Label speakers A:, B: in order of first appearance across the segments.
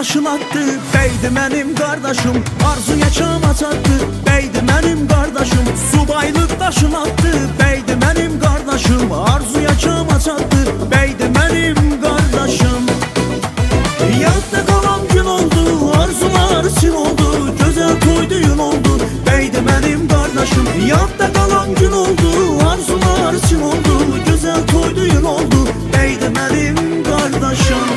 A: daşın attı, beydi mənim qardaşım. Arzuya çama çatdı, beydi mənim qardaşım. Subaylıq daşın attı, beydi mənim qardaşım. Arzuya çama çatdı, beydi mənim qardaşım. Yadda qalan gün oldu, arzular için oldu. Gözəl toy düyün oldu, beydi mənim qardaşım. Yadda qalan gün oldu, arzular için oldu. Gözəl toy düyün oldu, beydi mənim qardaşım.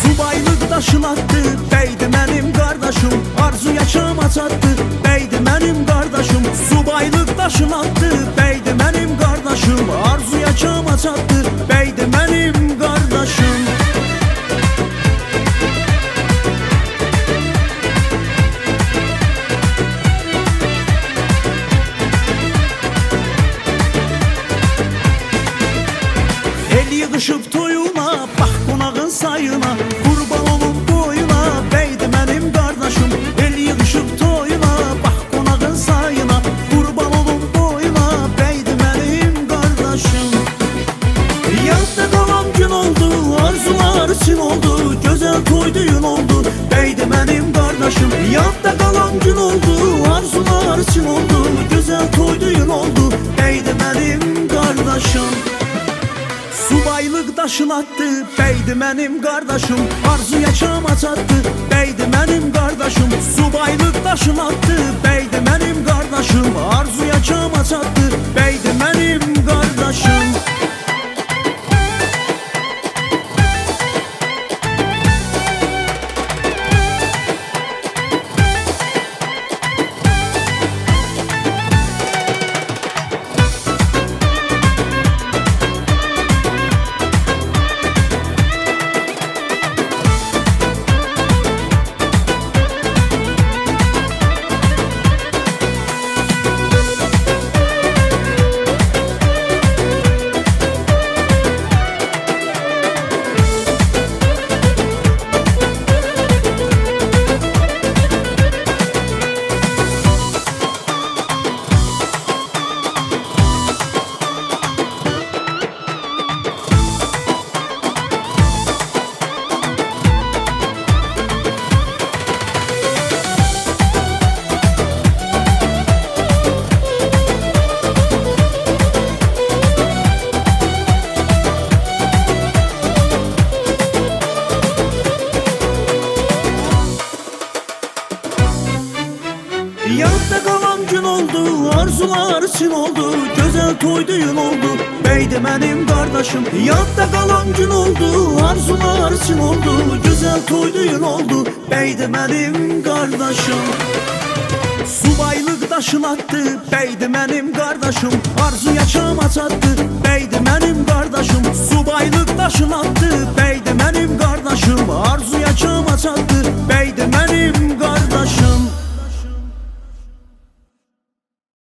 A: Subaylıq daşın attı, beydi mənim qardaşım. Arzuya çama çatdı, beydi mənim qardaşım. Subaylıq daşın attı, beydi mənim qardaşım. Arzuya çama çatdı, beydi mənim qardaşım. El yığışıb toyuna, bax qonağın sayına. Qurban olub boyuna, beydi mənim qardaşım. El yığışıb toyuna, bax qonağın sayına. Qurban olub boyuna, beydi mənim qardaşım. Yadda qalan gün oldu, arzular için oldu. Gözəl toy düyün oldu, beydi mənim qardaşım. Yadda qalan gün oldu, arzular için oldu. Gözəl toy düyün oldu, beydi mənim qardaşım. Subaylıq daşın attı, beydi mənim qardaşım. Arzuya çama çatdı, beydi mənim qardaşım. Subaylıq daşın attı, beydi mənim qardaşım. Arzuya çama çatdı, beydi mənim qardaşım. Yadda qalan gün oldu, arzular için oldu. Gözəl toy düyün oldu, beydi mənim qardaşım. Yadda qalan gün oldu, arzular için oldu. Gözəl toy düyün oldu, beydi mənim qardaşım. Subaylıq daşın attı, beydi mənim qardaşım. Arzuya çama çatdı, beydi mənim qardaşım. Subaylıq daşın attı, beydi mənim qardaşım. Arzuya çama çatdı,